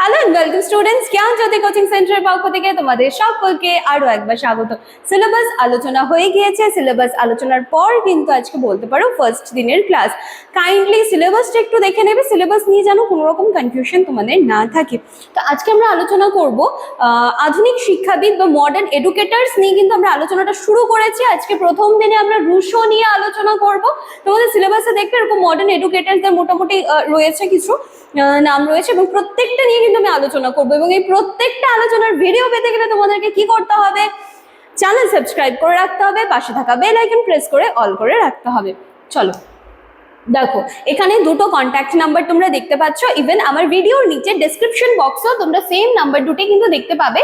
Hello and welcome students, Gyanjyoti coaching সেন্টারের পক্ষ থেকে তোমাদের সকলকে আরো একবার স্বাগত। সিলেবাস আলোচনা হয়ে গিয়েছে। সিলেবাস আলোচনার পর কিন্তু আজকে বলতে পারো ফার্স্ট দিনের ক্লাস। কাইন্ডলি সিলেবাসটা একটু দেখে নেবে, সিলেবাস নিয়ে যেন কোনো রকম কনফিউশন তোমাদের না থাকে। তো আজকে আমরা আলোচনা করব আধুনিক শিক্ষাবিদ বা মডার্ন এডুকেটার্স নিয়ে কিন্তু আমরা আলোচনাটা শুরু করেছি। আজকে প্রথম দিনে আমরা রুশো নিয়ে আলোচনা করব। তোমাদের সিলেবাসে দেখবে এরকম মডার্ন এডুকেটার্সদের মোটামুটি রয়েছে কিছু নাম রয়েছে এবং প্রত্যেকটা নিয়ে কিন্তু আমি আলোচনা করবো। এবং এই প্রত্যেকটা আলোচনার ভিডিও পেতে গেলে তোমাদেরকে কি করতে হবে? চ্যানেল সাবস্ক্রাইব করে রাখতে হবে, পাশে থাকা বেল আইকন প্রেস করে অল করে রাখতে হবে। চলো দেখো, এখানে দুটো কন্ট্যাক্ট নাম্বার তোমরা দেখতে পাচ্ছ। ইভেন আমার ভিডিওর নিচে ডেসক্রিপশন বক্সেও তোমরা সেম নাম্বার দুটি কিন্তু দেখতে পাবে।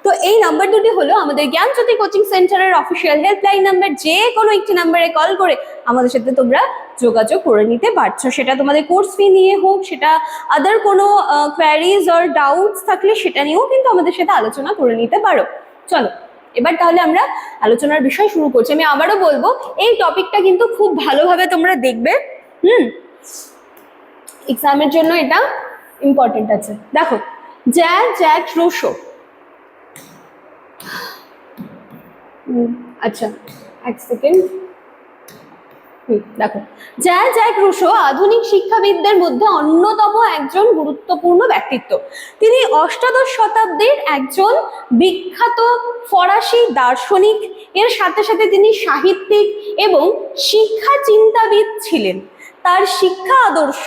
তো এই নাম্বার দুটি হলো আমাদের জ্ঞানজ্যোতি কোচিং সেন্টারের অফিসিয়াল হেল্পলাইন নাম্বার। যে কোনো একটি নাম্বারে কল করে আমাদের সাথে তোমরা যোগাযোগ করে নিতে পারছো। সেটা তোমাদের কোর্স ফি নিয়ে হোক, সেটা আদার কোনো কোয়ারিজ অর ডাউটস থাকলে সেটা নিয়েও কিন্তু আমাদের সাথে আলোচনা করে নিতে পারো। চলো এবার তাহলে আমরা আলোচনার বিষয় শুরু করছি। আমি আবারও বলবো, এই টপিকটা কিন্তু খুব ভালোভাবে তোমরা দেখবে। এক্সামের জন্য এটা ইম্পর্টেন্ট আছে। দেখো, জ্যাক রুশো। আচ্ছা এক সেকেন্ড। দেখো, জ্যাক রুশো আধুনিক শিক্ষাবিদদের মধ্যে অন্যতম একজন গুরুত্বপূর্ণ ব্যক্তিত্ব। তিনি অষ্টাদশ শতাব্দীর একজন বিখ্যাত ফরাসি দার্শনিক, এর সাথে সাথে তিনি সাহিত্যিক এবং শিক্ষা চিন্তাবিদ ছিলেন। তার শিক্ষা আদর্শ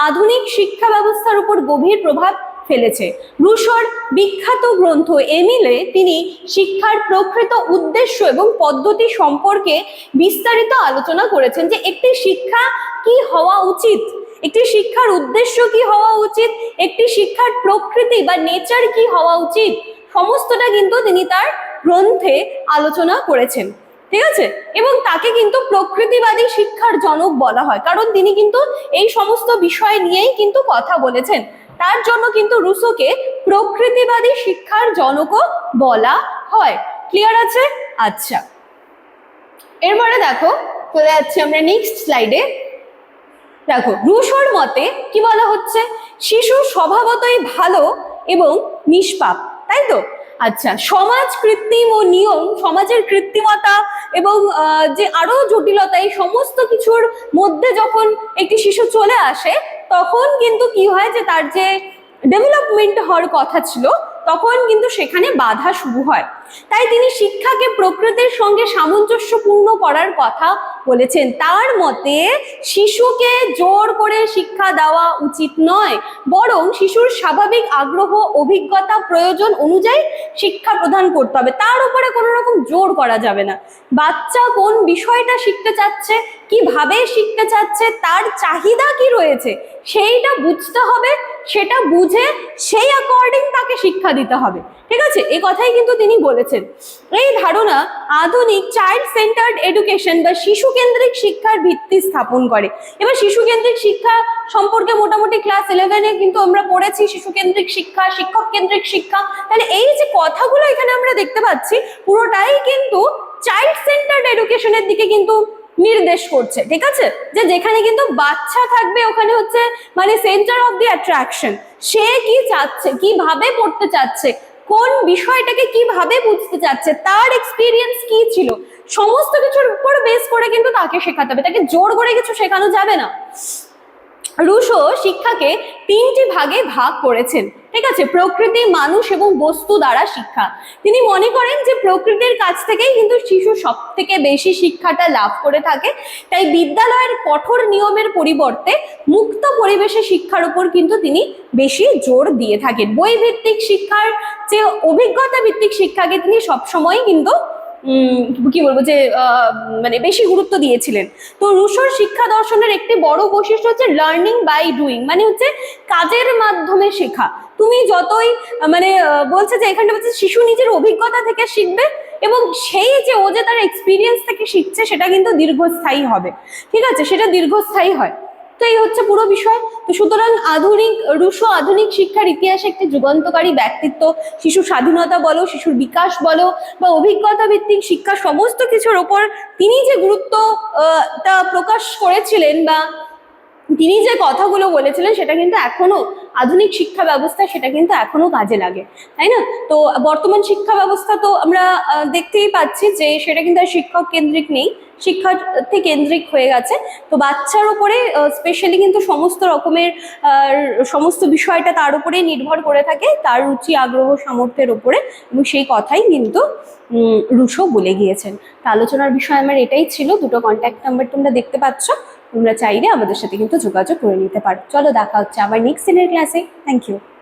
আধুনিক শিক্ষা ব্যবস্থার উপর গভীর প্রভাব ফেলেছে। রুশোর বিখ্যাত গ্রন্থ এমিলে তিনি শিক্ষার প্রকৃত উদ্দেশ্য এবং পদ্ধতি সম্পর্কে বিস্তারিত আলোচনা করেছেন। যে একটি শিক্ষা কি হওয়া উচিত, একটি শিক্ষার উদ্দেশ্য কি হওয়া উচিত, একটি শিক্ষার প্রকৃতি বা নেচার কি হওয়া উচিত, সমস্তটা কিন্তু তিনি তার গ্রন্থে আলোচনা করেছেন। ঠিক আছে, এবং তাকে কিন্তু প্রকৃতিবাদী শিক্ষার জনক বলা হয়, কারণ তিনি কিন্তু এই সমস্ত বিষয় নিয়েই কিন্তু কথা বলেছেন। তার জন্য কিন্তু রুশোকে প্রকৃতিবাদী শিক্ষার জনকও বলা হয়। ক্লিয়ার আছে? আচ্ছা, এরপরে দেখো, চলে যাচ্ছি আমরা নেক্সট স্লাইডে। দেখো, রুশোর মতে কি বলা হচ্ছে? শিশু স্বভাবতই ভালো এবং নিষ্পাপ, তাই তো? আচ্ছা, সমাজ কৃত্রিম ও নিয়ম, সমাজের কৃত্রিমতা এবং যে আরো জটিলতা, এই সমস্ত কিছুর মধ্যে যখন একটি শিশু চলে আসে, তখন কিন্তু কি হয় যে তার যে ডেভেলপমেন্ট হওয়ার কথা ছিল, তখন কিন্তু সেখানে বাধা শুরু হয়। তাই তিনি শিক্ষাকে প্রকৃতির সঙ্গে সামঞ্জস্যপূর্ণ করার কথা বলেছেন। তার মতে শিশুকে জোর করে শিক্ষা দেওয়া উচিত নয়, বরং শিশুর স্বাভাবিক আগ্রহ, অভিজ্ঞতা, প্রয়োজন অনুযায়ী শিক্ষা প্রদান করতে হবে। তার উপরে কোনো রকম জোর করা যাবে না। বাচ্চা কোন বিষয়টা শিখতে চাচ্ছে, কিভাবে শিখতে চাচ্ছে, তার চাহিদা কি রয়েছে সেইটা বুঝতে হবে, সেটা বুঝে সেই অ্যাকর্ডিং তাকে শিক্ষা দিতে হবে। ঠিক আছে, এই কথাই কিন্তু তিনি বলেছেন। এই ধারণা আধুনিক চাইল্ড সেন্টার্ড এডুকেশন বা শিশু কেন্দ্রিক শিক্ষার ভিত্তি স্থাপন করে। এবার শিশু কেন্দ্রিক শিক্ষা সম্পর্কে মোটামুটি ক্লাস 11-এ কিন্তু আমরা পড়েছি শিশু কেন্দ্রিক শিক্ষা, শিক্ষক কেন্দ্রিক শিক্ষা। তাহলে এই যে কথাগুলো এখানে আমরা দেখতে পাচ্ছি, পুরোটাই কিন্তু চাইল্ড সেন্টার্ড এডুকেশনের দিকে কিন্তু নির্দেশ করছে। ঠিক আছে, যে যেখানে কিন্তু বাচ্চা থাকবে, ওখানে হচ্ছে মানে সেন্টার অফ দি অ্যাট্রাকশন। সে কি চাচ্ছে, কিভাবে পড়তে চাচ্ছে, কোন বিষয়টাকে কিভাবে বুঝতে চাচ্ছে, তার এক্সপিরিয়েন্স কি ছিল, সমস্ত কিছুর উপর বেস করে কিন্তু তাকে শেখাতে হবে। তাকে জোর করে কিছু শেখানো যাবে না। রুশো শিক্ষাকে 3টি ভাগে ভাগ করেছেন। ঠিক আছে, প্রকৃতি, মানুষ এবং বস্তু দ্বারা শিক্ষা। তিনি মনে করেন যে প্রকৃতির কাছ থেকেই কিন্তু শিশু সব থেকে বেশি শিক্ষাটা লাভ করে থাকে। তাই বিদ্যালয়ের কঠোর নিয়মের পরিবর্তে মুক্ত পরিবেশে শিক্ষার উপর কিন্তু তিনি বেশি জোর দিয়ে থাকেন। বই ভিত্তিক শিক্ষার যে অভিজ্ঞতা ভিত্তিক শিক্ষাকে তিনি সবসময় কিন্তু কি বলবো যে মানে বেশি গুরুত্ব দিয়েছিলেন। তো রুশোর শিক্ষা দর্শনের একটি বড় বৈশিষ্ট্য হচ্ছে লার্নিং বাই ডুইং, মানে হচ্ছে কাজের মাধ্যমে শেখা। তুমি যতই মানে বলছে যে এখানে বলছে শিশু নিজের অভিজ্ঞতা থেকে শিখবে এবং সেই যে ও যে তার এক্সপিরিয়েন্স থেকে শিখছে সেটা কিন্তু দীর্ঘস্থায়ী হবে। ঠিক আছে, সেটা দীর্ঘস্থায়ী হয়। তো এই হচ্ছে পুরো বিষয়। তো সুতরাং রুশো আধুনিক শিক্ষার ইতিহাসে একটি যুগান্তকারী ব্যক্তিত্ব। শিশু স্বাধীনতা বলো, শিশুর বিকাশ বলো বা অভিজ্ঞতা ভিত্তিক শিক্ষা, সমস্ত কিছুর ওপর তিনি যে গুরুত্বটা প্রকাশ করেছিলেন বা তিনি যে কথাগুলো বলেছিলেন সেটা কিন্তু এখনো আধুনিক শিক্ষা ব্যবস্থা সেটা কিন্তু এখনো কাজে লাগে, তাই না? তো বর্তমান শিক্ষা ব্যবস্থা তো আমরা দেখতেই পাচ্ছি যে সেটা কিন্তু আর শিক্ষক কেন্দ্রিক নেই, শিক্ষার্থী কেন্দ্রিক হয়ে গেছে। তো বাচ্চার উপরে স্পেশালি কিন্তু সমস্ত রকমের সমস্ত বিষয়টা তার উপরেই নির্ভর করে থাকে, তার রুচি আগ্রহ সামর্থ্যের উপরে, এবং সেই কথাই কিন্তু রুশো বলে গিয়েছেন। তো আলোচনার বিষয় আমার এটাই ছিল। দুটো কন্ট্যাক্ট নাম্বার তোমরা দেখতে পাচ্ছ, তোমরা চাইলে আমাদের সাথে কিন্তু যোগাযোগ করে নিতে পারো। চলো দেখা হচ্ছে আবার নেক্সট দিনের ক্লাসে। Thank you.